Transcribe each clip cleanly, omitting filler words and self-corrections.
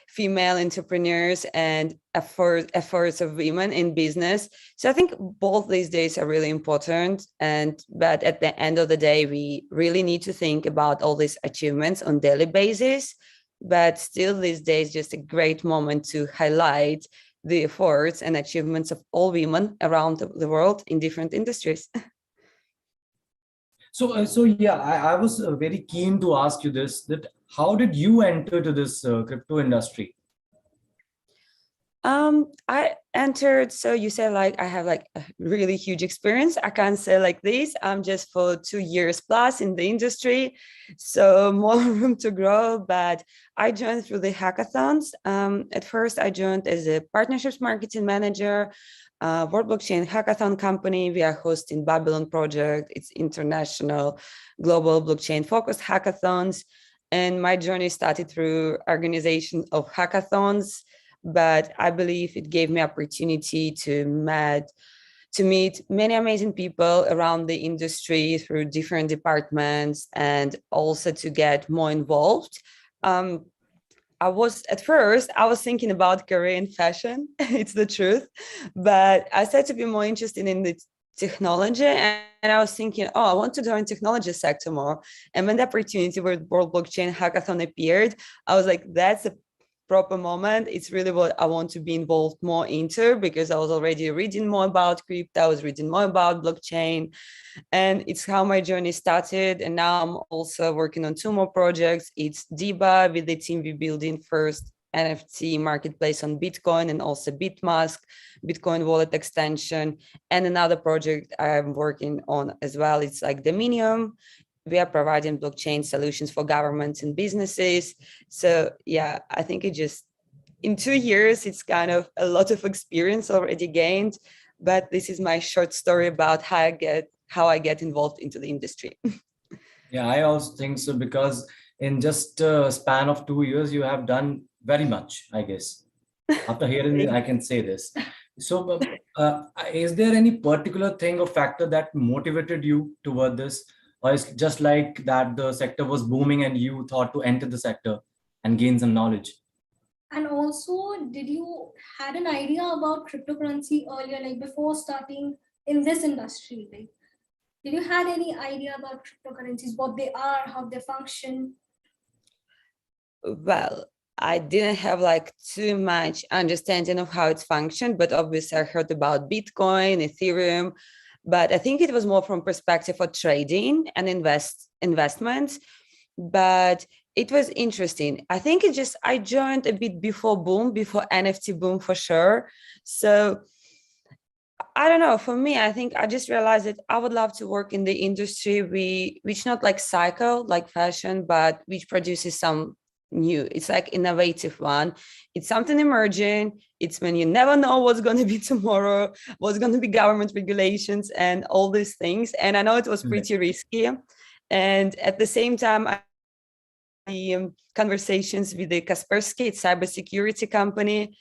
female entrepreneurs and efforts of women in business. So I think both these days are really important. But at the end of the day, we really need to think about all these achievements on daily basis. But still these days, just a great moment to highlight the efforts and achievements of all women around the world in different industries. So yeah, I was very keen to ask you this, that how did you enter to this crypto industry? I entered, so you say like I have like a really huge experience. I can't say like this. I'm just for 2 years plus in the industry, so more room to grow. But I joined through the hackathons. At first, I joined as a partnerships marketing manager. World Blockchain Hackathon company. We are hosting Babylon project. It's international, global blockchain focused hackathons. And my journey started through organization of hackathons, but I believe it gave me opportunity to meet many amazing people around the industry through different departments, and also to get more involved. I was thinking about career in fashion. It's the truth, but I started to be more interested in the technology, and I was thinking, oh, I want to join technology sector more. And when the opportunity with World Blockchain Hackathon appeared, I was like, that's a proper moment. It's really what I want to be involved more into, because I was already reading more about crypto, I was reading more about blockchain, and it's how my journey started. And now I'm also working on 2 more projects. It's Diba, with the team we building first NFT marketplace on Bitcoin, and also Bitmask, Bitcoin wallet extension. And another project I'm working on as well, it's like Dominium. We are providing blockchain solutions for governments and businesses. So yeah, I think it just, in 2 years, it's kind of a lot of experience already gained. But this is my short story about how I get involved into the industry. Yeah, I also think so, because in just a span of 2 years, you have done very much, I guess. After hearing it, I can say this. So, is there any particular thing or factor that motivated you toward this? Or is it just like that the sector was booming and you thought to enter the sector and gain some knowledge? And also, did you had an idea about cryptocurrency earlier, like before starting in this industry? Like, did you had any idea about cryptocurrencies, what they are, how they function? Well, I didn't have like too much understanding of how it functioned, but obviously I heard about Bitcoin, Ethereum, but I think it was more from perspective of trading and investments. But it was interesting. I think I joined a bit before NFT boom for sure. So I don't know. For me, I think I just realized that I would love to work in the industry which not like cycle, like fashion, but which produces some new. It's like innovative one. It's something emerging. It's when you never know what's going to be tomorrow, what's going to be government regulations and all these things. And I know it was pretty risky. And at the same time, conversations with the Kaspersky, it's cybersecurity company.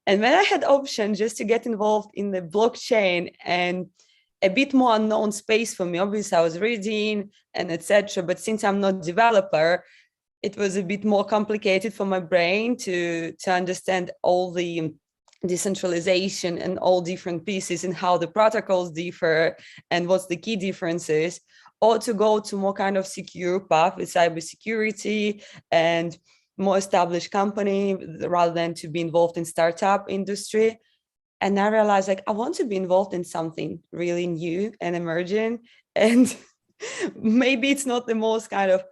And when I had option just to get involved in the blockchain and a bit more unknown space for me, obviously I was reading and etc. But since I'm not a developer, it was a bit more complicated for my brain to understand all the decentralization and all different pieces and how the protocols differ and what's the key differences, or to go to more kind of secure path with cybersecurity and more established company rather than to be involved in startup industry. And I realized like I want to be involved in something really new and emerging. And maybe it's not the most kind of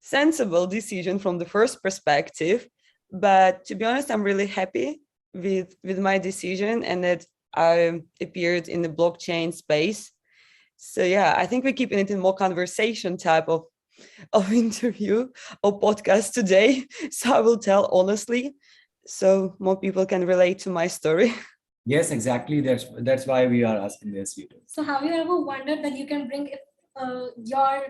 sensible decision from the first perspective, but to be honest, I'm really happy with my decision and that I appeared in the blockchain space. So yeah, I think we're keeping it in more conversation type of interview or podcast today. So I will tell honestly, so more people can relate to my story. Yes, exactly. That's why we are asking this. So have you ever wondered that you can bring your,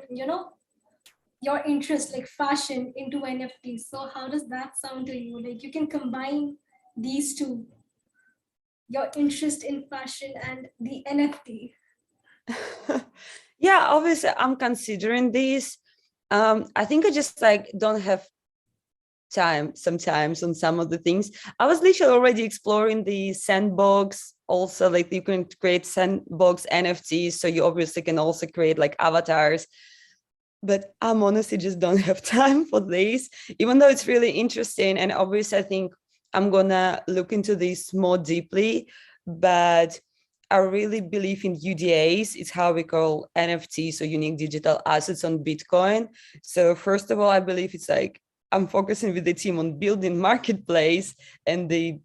your interest like fashion into NFTs? So how does that sound to you? Like you can combine these two, your interest in fashion and the NFT. Yeah, obviously I'm considering this. I think I just like don't have time sometimes on some of the things. I was literally already exploring the sandbox. Also, like you can create sandbox NFTs, so you obviously can also create like avatars. But I'm honestly just don't have time for this, even though it's really interesting. And obviously, I think I'm gonna look into this more deeply. But I really believe in UDAs. It's how we call NFTs, so unique digital assets on Bitcoin. So first of all, I believe it's like I'm focusing with the team on building marketplace and the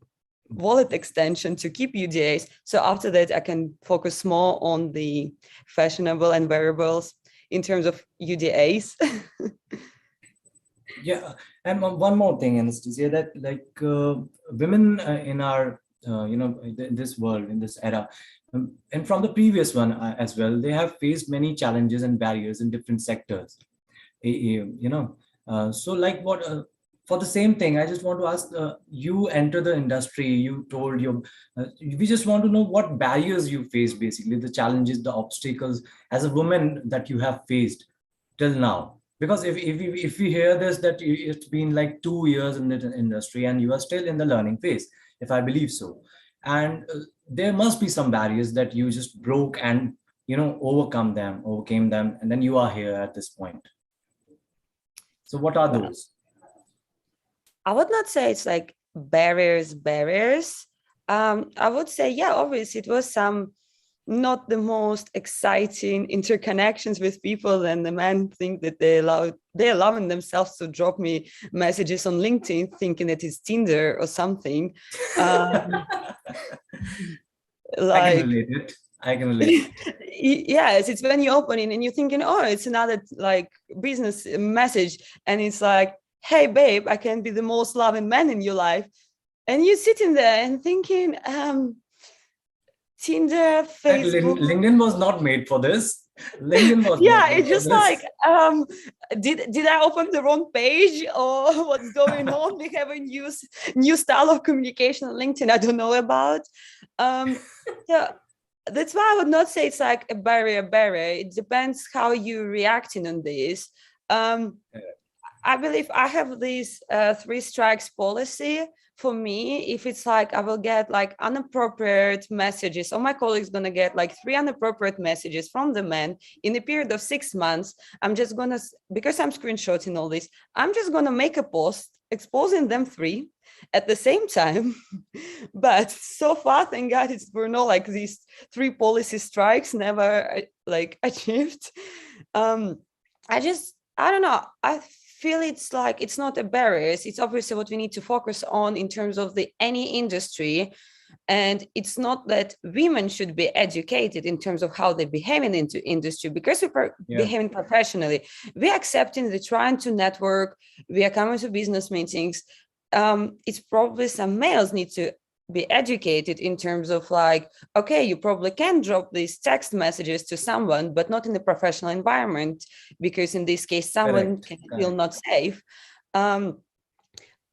wallet extension to keep UDAs. So after that, I can focus more on the fashionable and wearables in terms of UDAs. Yeah, and one more thing, Anastasia, that like women in our in this world, in this era, and from the previous one as well, they have faced many challenges and barriers in different sectors. So like what for the same thing, I just want to ask, you enter the industry, you told your we just want to know what barriers you face, basically the challenges, the obstacles as a woman that you have faced till now. Because if we hear this, that it's been like 2 years in the industry and you are still in the learning phase, if I believe so, and there must be some barriers that you just broke and overcame them, and then you are here at this point. So what are those? I would not say it's like barriers. I would say, yeah, obviously it was some not the most exciting interconnections with people, and the men think that they're allowing themselves to drop me messages on LinkedIn thinking that it's Tinder or something. I can relate it. Yes, it's when you open it and you're thinking, oh, it's another like business message, and it's like, hey babe, I can be the most loving man in your life, and you're sitting there and thinking, Tinder, Facebook. LinkedIn was not made for this. LinkedIn was Yeah, not it's made just for this. like, did I open the wrong page, or what's going on? We have a new style of communication on LinkedIn I don't know about. Yeah, that's why I would not say it's like a barrier. It depends how you're reacting on this. I believe I have this 3 strikes policy. For me, if it's like I will get like inappropriate messages, or my colleague's gonna get like 3 inappropriate messages from the men in a period of 6 months, I'm just gonna, because I'm screenshotting all this, I'm just gonna make a post exposing them 3 at the same time. But so far, thank God, we're not like these 3 policy strikes never like achieved. I don't know. I feel it's like it's not a barrier. It's obviously what we need to focus on in terms of the any industry. And it's not that women should be educated in terms of how they behave in into industry, because we're behaving professionally. We're accepting, we're trying to network, we are coming to business meetings. It's probably some males need to be educated in terms of like, okay, you probably can drop these text messages to someone, but not in the professional environment, because in this case, someone can feel not safe.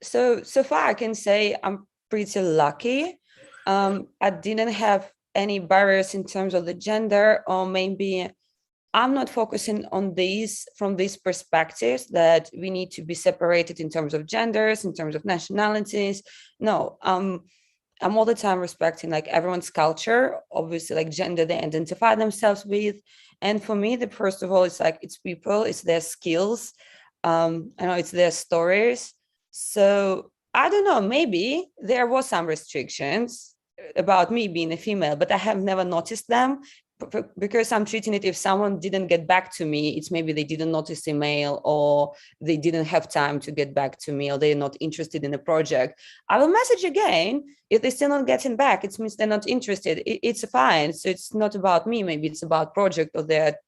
So far I can say I'm pretty lucky. I didn't have any barriers in terms of the gender, or maybe I'm not focusing on these from these perspectives that we need to be separated in terms of genders, in terms of nationalities. No, I'm all the time respecting like everyone's culture, obviously like gender they identify themselves with. And for me, the first of all, it's like it's people, it's their skills. I know it's their stories. So I don't know, maybe there was some restrictions about me being a female, but I have never noticed them, because I'm treating it, if someone didn't get back to me, it's maybe they didn't notice email, or they didn't have time to get back to me, or they're not interested in the project. I will message again. If they're still not getting back, it means they're not interested. It's fine. So it's not about me, maybe it's about project or their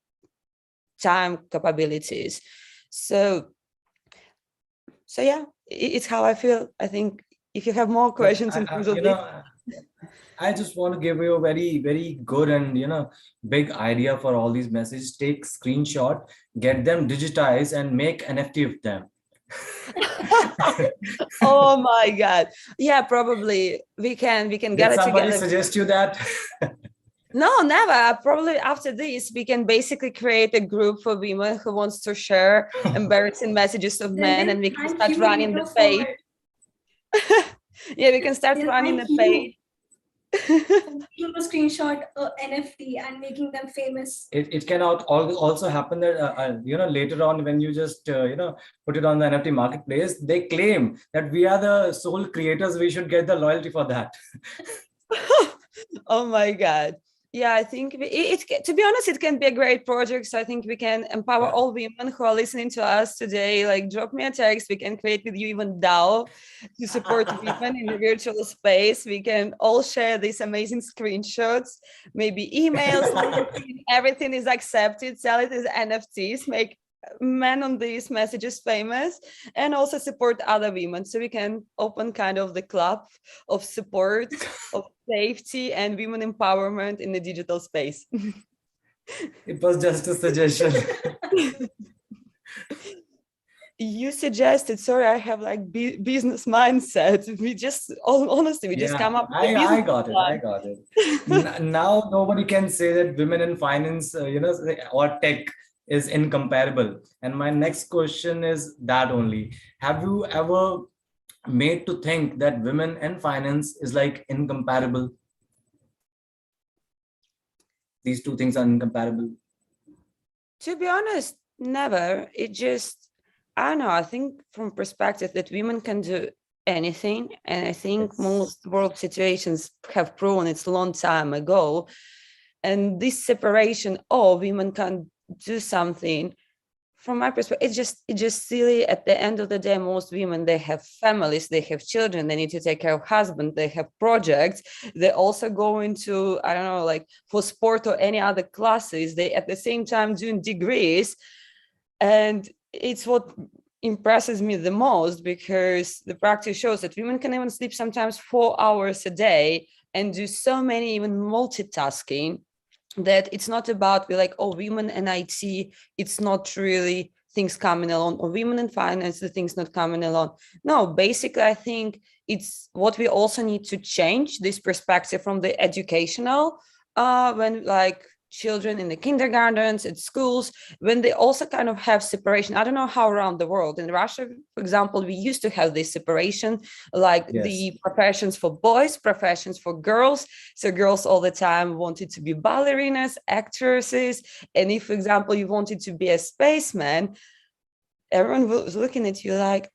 time capabilities. So yeah, it's how I feel. I think if you have more questions in terms of this, I just want to give you a very, very good and big idea for all these messages. Take screenshot, get them digitized, and make NFT of them. Oh my God! Yeah, probably we can get it together. Did somebody suggest you that? No, never. Probably after this, we can basically create a group for women who wants to share embarrassing messages of men, and we can Thank start you running the later for, page. Yeah, we can start then running thank the you page. for making a screenshot NFT and making them famous. It can also happen that later on when you just put it on the NFT marketplace, they claim that we are the sole creators. We should get the loyalty for that. Oh my God. Yeah, I think to be honest, it can be a great project. So I think we can empower all women who are listening to us today. Like, drop me a text. We can create with you even DAO to support women in the virtual space. We can all share these amazing screenshots, maybe emails, LinkedIn, everything is accepted. Sell it as NFTs, make men on these messages famous, and also support other women. So we can open kind of the club of support, of safety and women empowerment in the digital space. It was just a suggestion. You suggested, sorry, I have like business mindset. We just, honestly, we just come up with I got it. I got it. Now nobody can say that women in finance, or tech is incomparable. And my next question is that only. Have you ever made to think that women in finance is like incomparable? These two things are incomparable. To be honest, never. It just, I don't know, I think from perspective that women can do anything. And I think most world situations have proven it's a long time ago. And this separation, oh, women can do something, from my perspective, it's just silly. At the end of the day, most women, they have families, they have children, they need to take care of husband, they have projects, they also go into, I don't know, like for sport or any other classes, they at the same time doing degrees. And it's what impresses me the most, because the practice shows that women can even sleep sometimes 4 hours a day and do so many even multitasking, that it's not about be like, oh, women in IT, it's not really things coming along, or women in finance, the things not coming along. No, basically, I think it's what we also need to change this perspective from the educational, when like children in the kindergartens, at schools, when they also kind of have separation. I don't know how around the world. In Russia, for example, we used to have this separation, like the professions for boys, professions for girls. So girls all the time wanted to be ballerinas, actresses. And if, for example, you wanted to be a spaceman, everyone was looking at you like,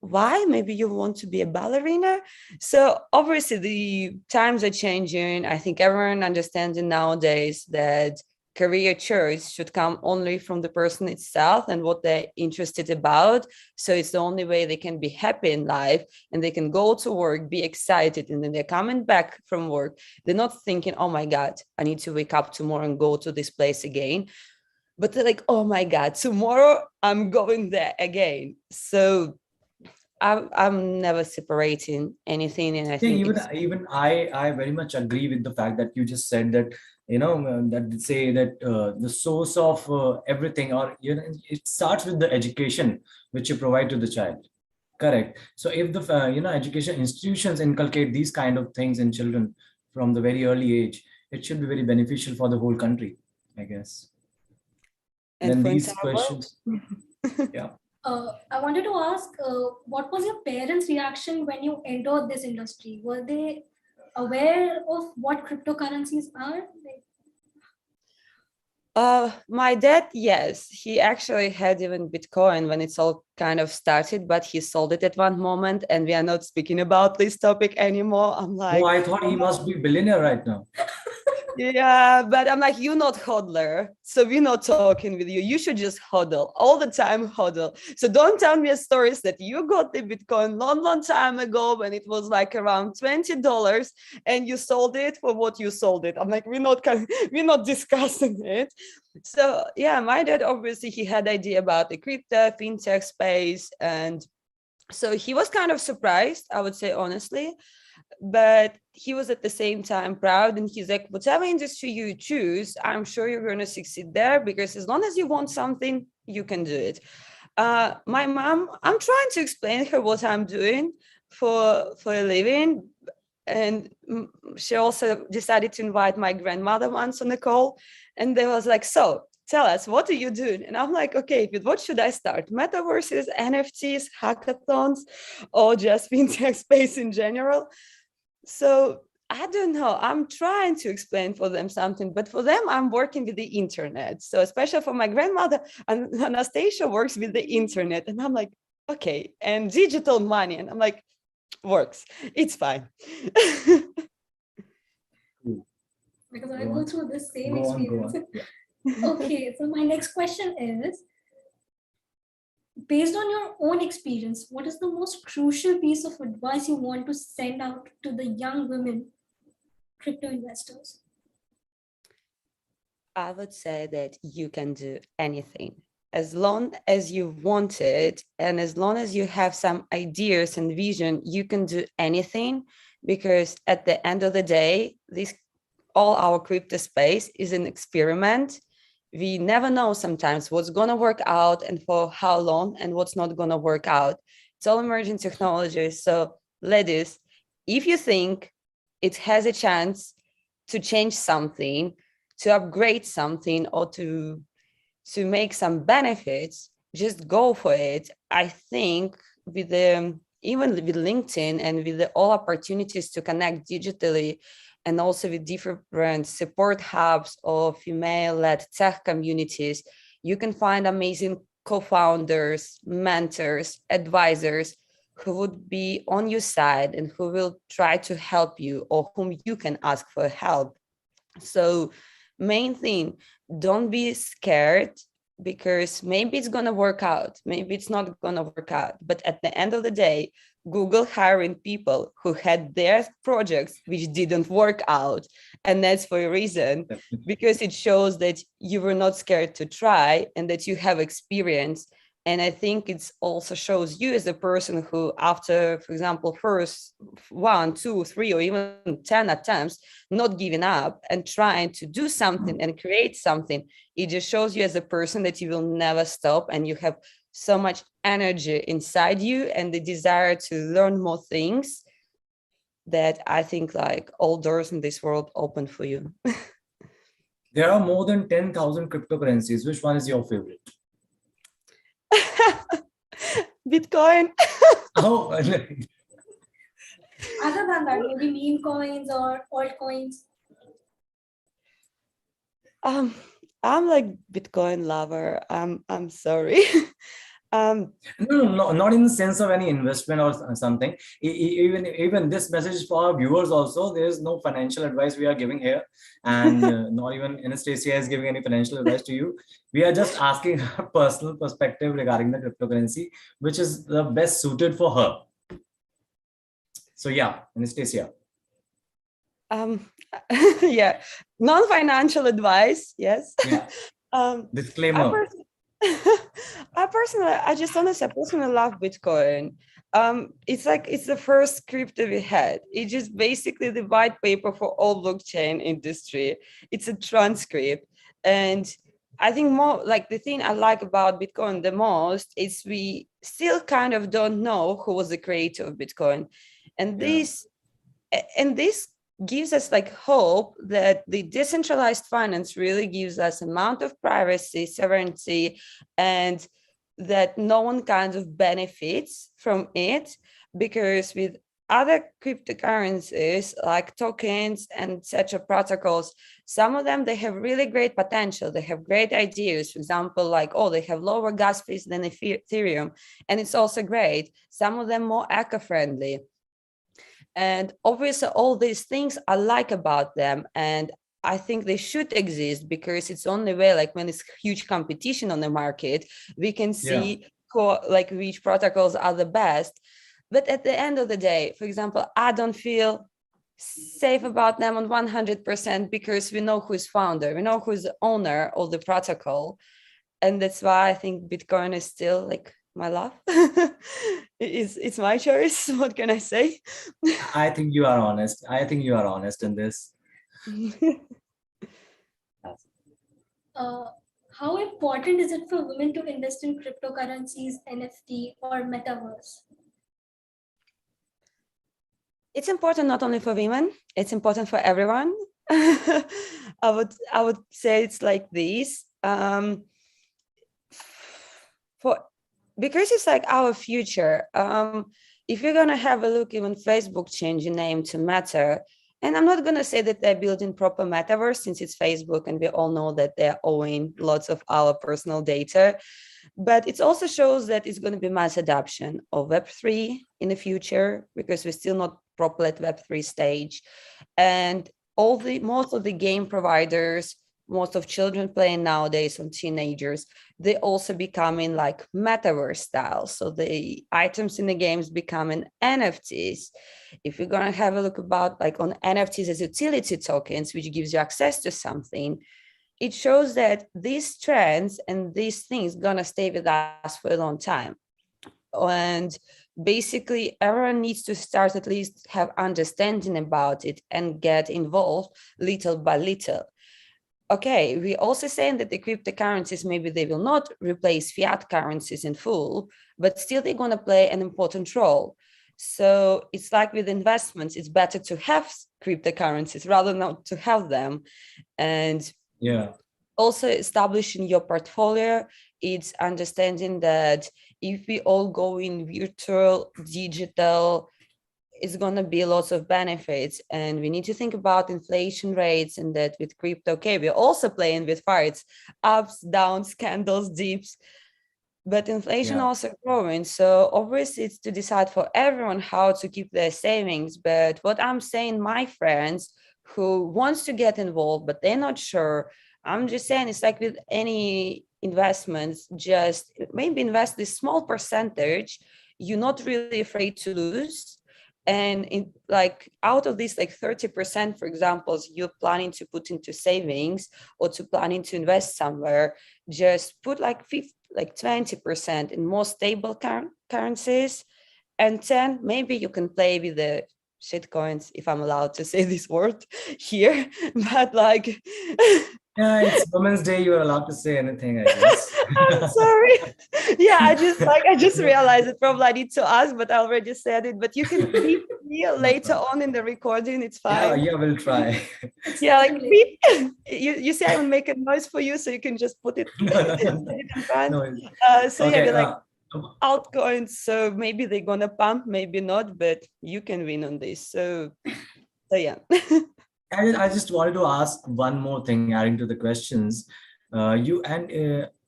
why? Maybe you want to be a ballerina? So obviously the times are changing. I think everyone understands nowadays that career choice should come only from the person itself and what they're interested about. So it's the only way they can be happy in life, and they can go to work, be excited, and then they're coming back from work. They're not thinking, oh my God, I need to wake up tomorrow and go to this place again. But they're like, oh my God, tomorrow I'm going there again. So I'm never separating anything. And I think even I very much agree with the fact that you just said that, that say that the source of everything, or it starts with the education which you provide to the child. Correct. So if the education institutions inculcate these kind of things in children from the very early age, it should be very beneficial for the whole country, I guess. and Then for these entire questions. world. Yeah. I wanted to ask, what was your parents' reaction when you entered this industry? Were they aware of what cryptocurrencies are? My dad, yes, he actually had even Bitcoin when it's all kind of started, but he sold it at one moment, and we are not speaking about this topic anymore. I'm Oh, like, I thought he must be billionaire right now. yeah, but I'm like, you're not hodler, so we're not talking with you. You should just hodl all the time, hodl. So don't tell me stories that you got the Bitcoin long time ago when it was like around $20 and you sold it for what you sold it. I'm like, we're not discussing it. So yeah, my dad obviously he had idea about the crypto fintech space, and so he was kind of surprised, I would say honestly, but he was at the same time proud, and he's like, whatever industry you choose, I'm sure you're going to succeed there, because as long as you want something, you can do it. My mom, I'm trying to explain her what I'm doing for a living, And she also decided to invite my grandmother once on the call. And they was like, so tell us, what do you do? And I'm like, okay, with what should I start? Metaverses, NFTs, hackathons, or just fintech space in general? So I don't know. I'm trying to explain for them something, but for them, I'm working with the internet. So especially for my grandmother, Anastasia works with the internet. And I'm like, okay, and digital money. And I'm like, works. It's fine. Because I go through the same Go experience. on. Yeah. Okay, so my next question is, based on your own experience, what is the most crucial piece of advice you want to send out to the young women crypto investors? I would say that you can do anything as long as you want it, and as long as you have some ideas and vision, you can do anything, because at the end of the day, this all our crypto space is an experiment. We never know sometimes what's going to work out and for how long, and what's not going to work out. It's all emerging technologies. So ladies, if you think it has a chance to change something, to upgrade something, or to make some benefits, just go for it. I think with the even with LinkedIn and with the all opportunities to connect digitally, and also with different support hubs or female-led tech communities, you can find amazing co-founders, mentors, advisors who would be on your side and who will try to help you, or whom you can ask for help. So main thing, don't be scared, because maybe it's going to work out, maybe it's not going to work out, but at the end of the day, Google hiring people who had their projects which didn't work out, and that's for a reason, because it shows that you were not scared to try and that you have experience. And I think it also shows you as a person who, after, for example, first 1, 2, 3, or even 10 attempts, not giving up and trying to do something and create something, it just shows you as a person that you will never stop, and you have so much energy inside you and the desire to learn more things, that I think like all doors in this world open for you. There are more than 10,000 cryptocurrencies. Which one is your favorite? Bitcoin. Oh, Other than that, maybe meme coins or altcoins. I'm like Bitcoin lover. I'm sorry. no, not in the sense of any investment or something. Even this message is for our viewers also. There is no financial advice we are giving here, and not even Anastasia is giving any financial advice to you. We are just asking her personal perspective regarding the cryptocurrency, which is the best suited for her. So yeah, Anastasia. Yeah, non-financial advice. Yes. Yeah. Disclaimer. I just honestly, I personally love Bitcoin. It's like it's the first crypto we had. It's just basically the white paper for all blockchain industry. It's a transcript, and I think more like the thing I like about Bitcoin the most is we still kind of don't know who was the creator of Bitcoin, and this gives us like hope that the decentralized finance really gives us amount of privacy, sovereignty, and that no one kind of benefits from it, because with other cryptocurrencies like tokens and such protocols, some of them, they have really great potential, they have great ideas, for example, like, oh, they have lower gas fees than Ethereum, and it's also great. Some of them more eco-friendly. And obviously, all these things I like about them, and I think they should exist, because it's only way, like when it's huge competition on the market, we can see like which protocols are the best. But at the end of the day, for example, I don't feel safe about them on 100%, because we know who's founder, we know who's the owner of the protocol. And that's why I think Bitcoin is still like my love. It's my choice. What can I say? I think you are honest. I think you are honest in this. How important is it for women to invest in cryptocurrencies, NFT, or metaverse? It's important not only for women, it's important for everyone. I would say it's like this. For because it's like our future. If you're gonna have a look, even Facebook changing name to Meta, and I'm not gonna say that they're building proper metaverse since it's Facebook, and we all know that they're owing lots of our personal data. But it also shows that it's going to be mass adoption of Web3 in the future because we're still not properly at Web3 stage. And most of the game providers, most of children playing nowadays on teenagers, they also becoming like metaverse style. So the items in the games becoming NFTs. If you're going to have a look about like on NFTs as utility tokens, which gives you access to something, it shows that these trends and these things gonna stay with us for a long time. And basically everyone needs to start at least have understanding about it and get involved little by little. Okay, we also saying that the cryptocurrencies, maybe they will not replace fiat currencies in full, but still they're gonna play an important role. So it's like with investments, it's better to have cryptocurrencies rather than not to have them. And Yeah. also establishing your portfolio, it's understanding that if we all go in virtual digital, it's going to be lots of benefits, and we need to think about inflation rates, and that with crypto, okay, we're also playing with fights, ups, downs, candles, dips, but inflation Yeah. also growing. So obviously it's to decide for everyone how to keep their savings. But what I'm saying, my friends who wants to get involved but they're not sure, I'm just saying it's like with any investments, just maybe invest this small percentage. You're not really afraid to lose. And in like out of this like 30%, for example, you're planning to put into savings or to planning to invest somewhere, just put like 50, like 20% in more stable currencies, and 10 maybe you can play with the shit coins, if I'm allowed to say this word here. But like Yeah, it's Women's Day. You are allowed to say anything, I guess. I'm sorry. Yeah, I just realized it. Probably I need to ask, but I already said it. But you can beep me No later problem. on in the recording. It's Yeah, fine. yeah, we'll try. Yeah, like Extremely. beep. You say I will make a noise for you, so you can just put it, No, no, no, put no. it in front. No. So yeah, Okay. we're like altcoins. So maybe they're gonna pump, maybe not, but you can win on this. So yeah. I just wanted to ask one more thing, adding to the questions.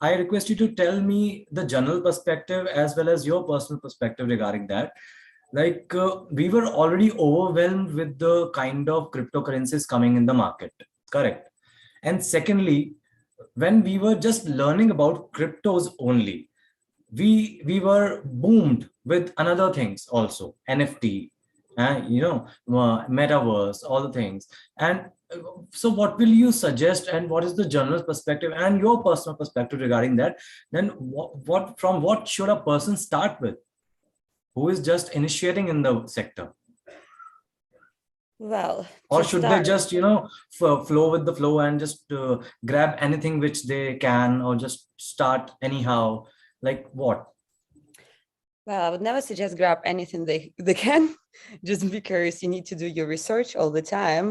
I request you to tell me the general perspective as well as your personal perspective regarding that. Like we were already overwhelmed with the kind of cryptocurrencies coming in the market, correct? And secondly, when we were just learning about cryptos only, we were boomed with another things also, NFT, metaverse, all the things. And so what will you suggest, and what is the general perspective and your personal perspective regarding that? Then what should a person start with who is just initiating in the sector? Well, Or to should they start. just flow with the flow and just grab anything which they can, or just start anyhow? Like what? Well, I would never suggest grab anything they can, just because you need to do your research all the time.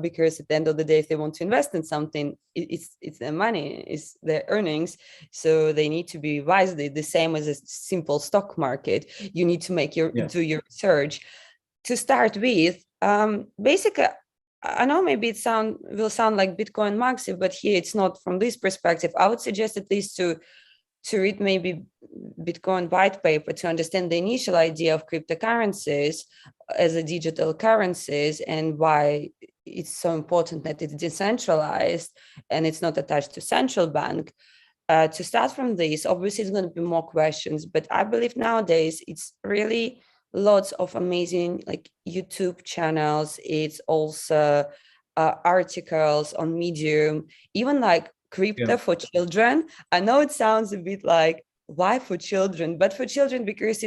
Because at the end of the day, if they want to invest in something, it's their money, it's their earnings. So they need to be wisely. The same as a simple stock market, you need to Yeah. do your research. To start with, basically, I know maybe will sound like Bitcoin Maxi, but here it's not from this perspective. I would suggest at least to read maybe Bitcoin white paper to understand the initial idea of cryptocurrencies as a digital currencies and why it's so important that it's decentralized and it's not attached to central bank. To start from this, obviously it's going to be more questions, but I believe nowadays it's really lots of amazing like YouTube channels. It's also articles on Medium, even like Yeah. crypto for children. I know it sounds a bit like why for children, but for children because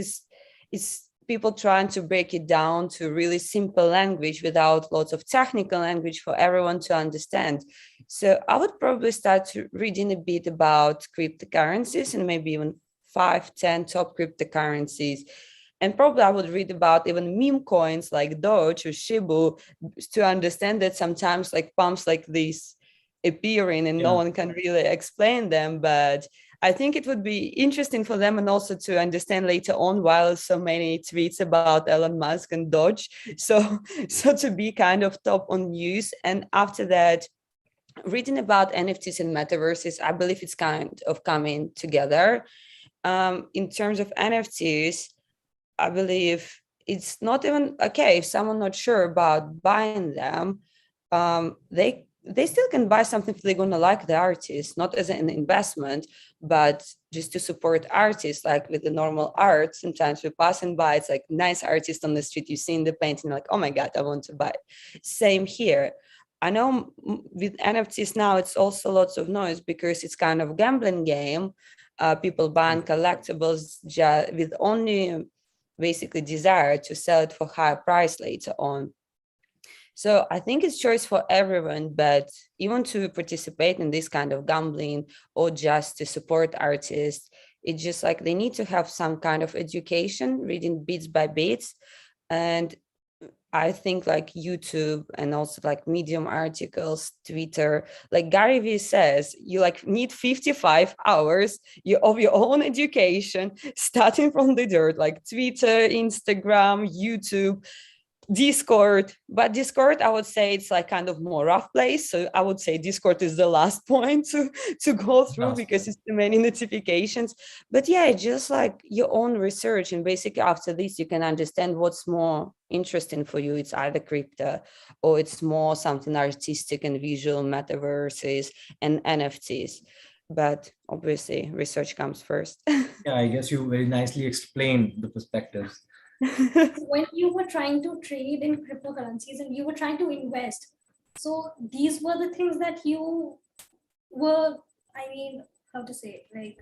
it's people trying to break it down to really simple language without lots of technical language for everyone to understand. So I would probably start to reading a bit about cryptocurrencies and maybe even 5, 10 top cryptocurrencies. And probably I would read about even meme coins like Doge or Shibu to understand that sometimes like pumps like this appearing and no one can really explain them. But I think it would be interesting for them and also to understand later on while so many tweets about Elon Musk and Doge. So, so to be kind of top on news. And after that, reading about NFTs and metaverses, I believe it's kind of coming together. In terms of NFTs, I believe it's not even okay if someone not sure about buying them. They still can buy something if they're gonna like the artist, not as an investment, but just to support artists. Like with the normal art, sometimes we pass and by. It's like nice artist on the street. You see in the painting, like, oh my god, I want to buy. Same here. I know with NFTs now, it's also lots of noise because it's kind of gambling game. People buying collectibles with only basically desire to sell it for higher price later on. So I think it's choice for everyone, but even to participate in this kind of gambling or just to support artists, it's just like they need to have some kind of education, reading bits by bits. And I think like YouTube and also like Medium articles, Twitter, like Gary Vee says, you like need 55 hours of your own education, starting from the dirt, like Twitter, Instagram, YouTube, Discord. But Discord, I would say it's like kind of more rough place. So I would say Discord is the last point to go through because it's too many notifications. But yeah, just like your own research. And basically after this, you can understand what's more interesting for you. It's either crypto or it's more something artistic and visual, metaverses and NFTs. But obviously research comes first. Yeah, I guess you very nicely explained the perspectives. When you were trying to trade in cryptocurrencies and you were trying to invest, so these were the things that you were, I mean, how to say it, like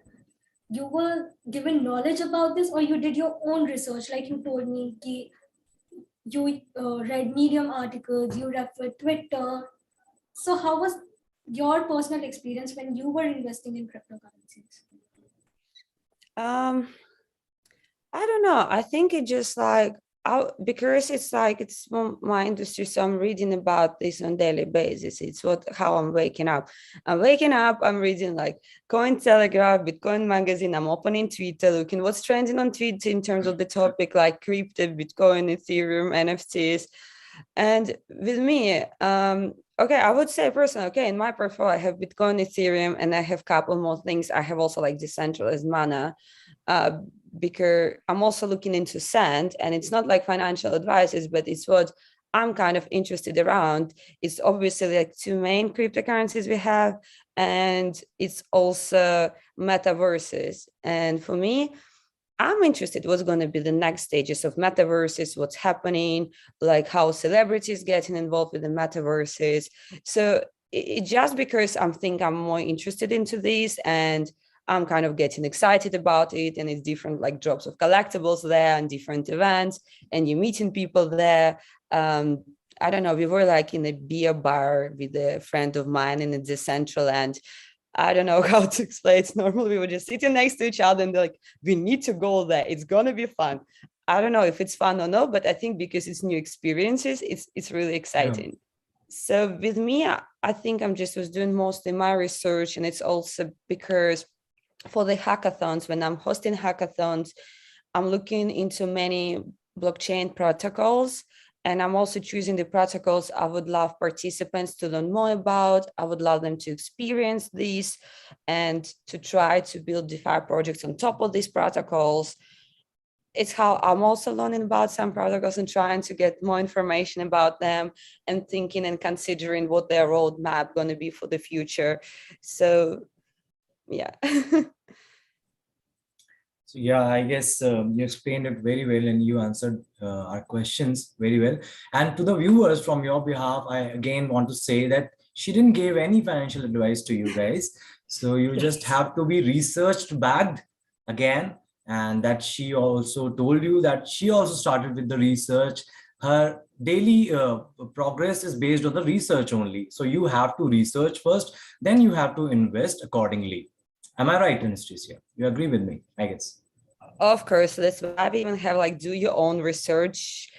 you were given knowledge about this, or you did your own research, like you told me you read Medium articles, you read Twitter. So how was your personal experience when you were investing in cryptocurrencies? I don't know. I think it just like because it's like it's my industry, so I'm reading about this on daily basis. It's how I'm waking up. I'm waking up. I'm reading like Cointelegraph, Bitcoin magazine. I'm opening Twitter, looking what's trending on Twitter in terms of the topic, like crypto, Bitcoin, Ethereum, NFTs. And with me, okay, I would say personally, okay, in my portfolio, I have Bitcoin, Ethereum, and I have a couple more things. I have also like decentralized mana. Because I'm also looking into sand, and it's not like financial advices, but it's what I'm kind of interested around. It's obviously like two main cryptocurrencies we have, and it's also metaverses. And for me, I'm interested what's going to be the next stages of metaverses, what's happening, like how celebrities getting involved with the metaverses. So it just because I'm more interested into this, and I'm kind of getting excited about it, and it's different like drops of collectibles there and different events, and you're meeting people there. I don't know, we were like in a beer bar with a friend of mine in the central end. I don't know how to explain it. Normally we were just sitting next to each other and they're like, we need to go there. It's gonna be fun. I don't know if it's fun or not, but I think because it's new experiences, it's really exciting. Yeah. So with me, I think I'm just was doing mostly my research, and it's also because for the hackathons, when I'm hosting hackathons, I'm looking into many blockchain protocols, and I'm also choosing the protocols I would love participants to learn more about. I would love them to experience these and to try to build DeFi projects on top of these protocols. It's how I'm also learning about some protocols and trying to get more information about them and thinking and considering what their roadmap going to be for the future. So, yeah. So yeah, I guess you explained it very well, and you answered our questions very well. And to the viewers, from your behalf, I again want to say that she didn't give any financial advice to you guys. So you just have to be researched backed again. And that she also told you that she also started with the research. Her daily progress is based on the research only. So you have to research first, then you have to invest accordingly. Am I right, Anastasiia? You agree with me, I guess? Of course, that's why we even have like do your own research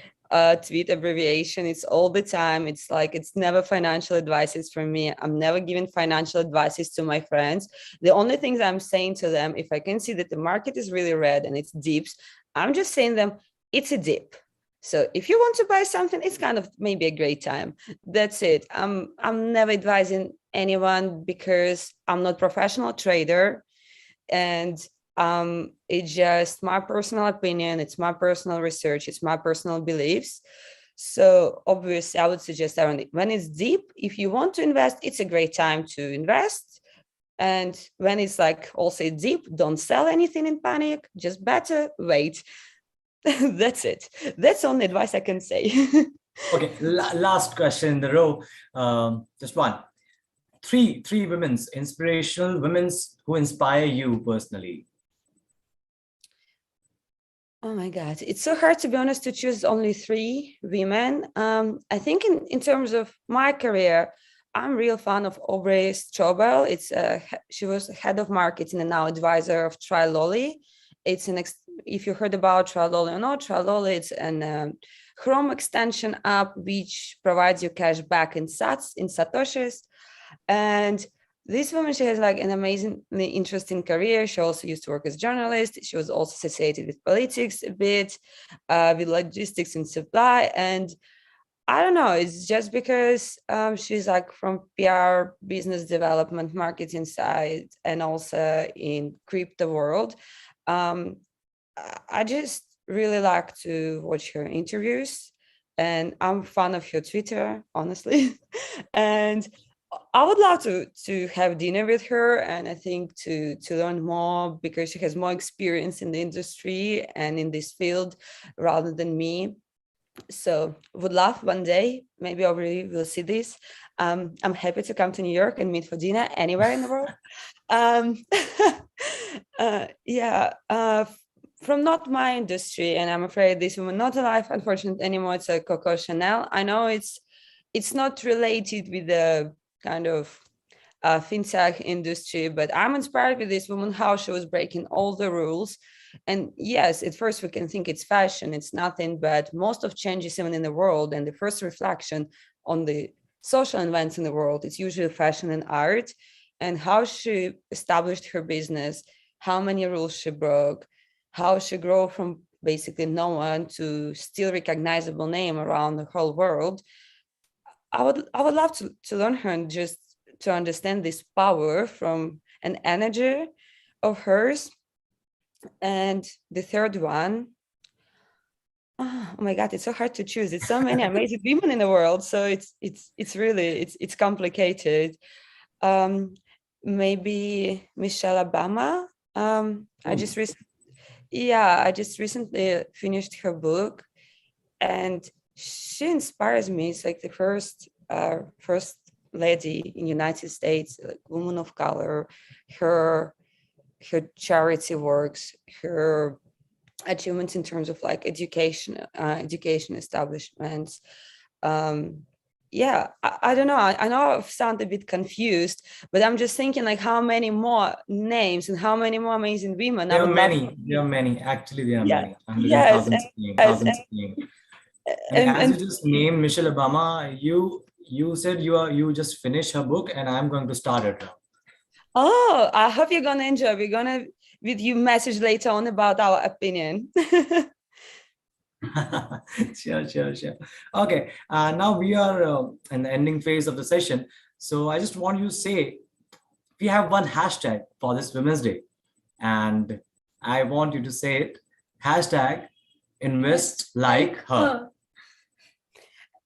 tweet abbreviation. It's all the time. It's like it's never financial advices from me. I'm never giving financial advices to my friends. The only things I'm saying to them, if I can see that the market is really red and it's dips, I'm just saying them it's a dip. So if you want to buy something, it's kind of maybe a great time. That's it. I'm never advising anyone because I'm not professional trader, and it's just my personal opinion, it's my personal research, it's my personal beliefs. So obviously I would suggest everyone, when it's deep, if you want to invest, it's a great time to invest. And when it's like also deep, don't sell anything in panic, just better wait. That's it. That's the only advice I can say. Okay, last question in the row. Just one. Three women's inspirational women's who inspire you personally. Oh my God, it's so hard to be honest to choose only three women. I think in terms of my career, I'm real fan of Aubrey Strobel. She was head of marketing and now advisor of Trilolly. It's if you heard about Trilolly or not, Trilolly it's an Chrome extension app which provides you cash back in satoshis. And this woman, she has like an amazingly interesting career. She also used to work as a journalist. She was also associated with politics a bit, with logistics and supply. And I don't know, it's just because she's like from PR, business development, marketing side, and also in crypto world. Um, I just really like to watch her interviews, and I'm a fan of her Twitter, honestly. And I would love to have dinner with her, and I think to learn more because she has more experience in the industry and in this field rather than me. So would love one day, maybe I really will see this. I'm happy to come to New York and meet for dinner anywhere in the world. Um, yeah, from not my industry, and I'm afraid this woman not alive, unfortunately anymore. It's a Coco Chanel. I know it's not related with the kind of fintech industry, but I'm inspired with this woman how she was breaking all the rules. And yes, at first we can think it's fashion, it's nothing, but most of changes even in the world and the first reflection on the social events in the world, it's usually fashion and art. And how she established her business, how many rules she broke, how she grew from basically no one to still recognizable name around the whole world. I would love to learn her and just to understand this power from an energy of hers. And the third one, oh my God, it's so hard to choose. It's so many amazing women in the world, so it's really it's complicated. Um, Maybe Michelle Obama. I Ooh. just I just recently finished her book, and she inspires me. It's like the first lady in United States, like woman of color. Her her charity works, her achievements in terms of like education establishments. Um, I don't know. I know I sound a bit confused, but I'm just thinking like how many more names and how many more amazing women I There are would love to many. There are many. Actually, there are yeah, many. Hundreds and yes, thousands of names. yes, Thousands of names. And and as you just named Michelle Obama, you said you just finished her book, and I'm going to start it now. oh, I hope you're gonna enjoy. We're gonna with you message later on about our opinion. Sure. Okay, now we are in the ending phase of the session. So I just want you to say we have one hashtag for this Women's Day, and I want you to say it. Hashtag invest like her.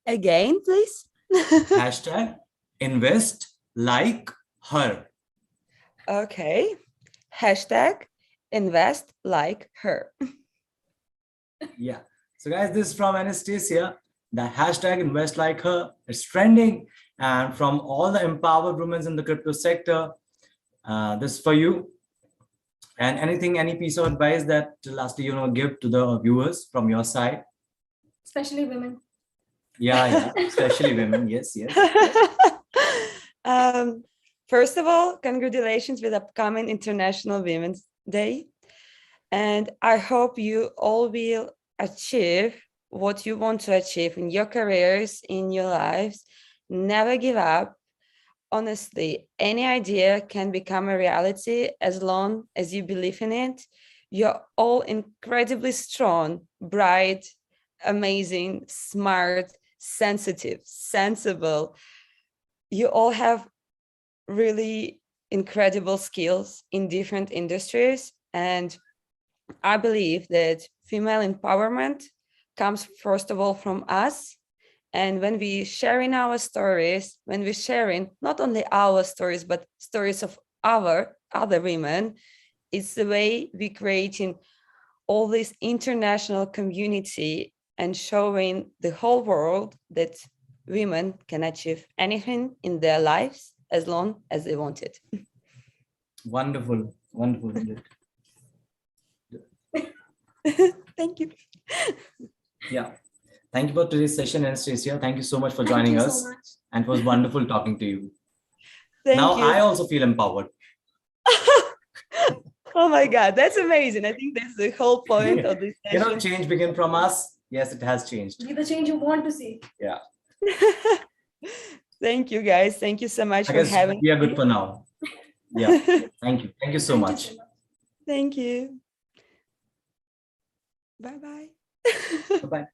Again, please. Hashtag invest like her. Okay. Hashtag invest like her. Yeah. So guys, this is from Anastasia. The hashtag invest like her is trending. And from all the empowered women in the crypto sector, this is for you. And any piece of advice that lastly, give to the viewers from your side? Especially women. Yeah. Especially women. Yes. First of all, congratulations with upcoming International Women's Day. And I hope you all will achieve what you want to achieve in your careers, in your lives. Never give up. Honestly, any idea can become a reality as long as you believe in it. You're all incredibly strong, bright, amazing, smart, sensitive, sensible. You all have really incredible skills in different industries. And I believe that female empowerment comes first of all from us. And when we sharing our stories, when we sharing not only our stories, but stories of our other women, it's the way we creating all this international community and showing the whole world that women can achieve anything in their lives as long as they want it. Wonderful, wonderful. Thank you. Yeah. Thank you for today's session, Anastasia. Thank you so much for Thank joining you so us. much. And it was wonderful talking to you. Thank Now you. I also feel empowered. Oh my God, that's amazing. I think that's the whole point of this session. Change began from us. Yes, it has changed. Be the change you want to see. Yeah. Thank you, guys. Thank you so much I for guess having we are me. good for now. Yeah. Thank you. Thank you so Thank you much. so much. Thank you. Bye-bye. Bye-bye.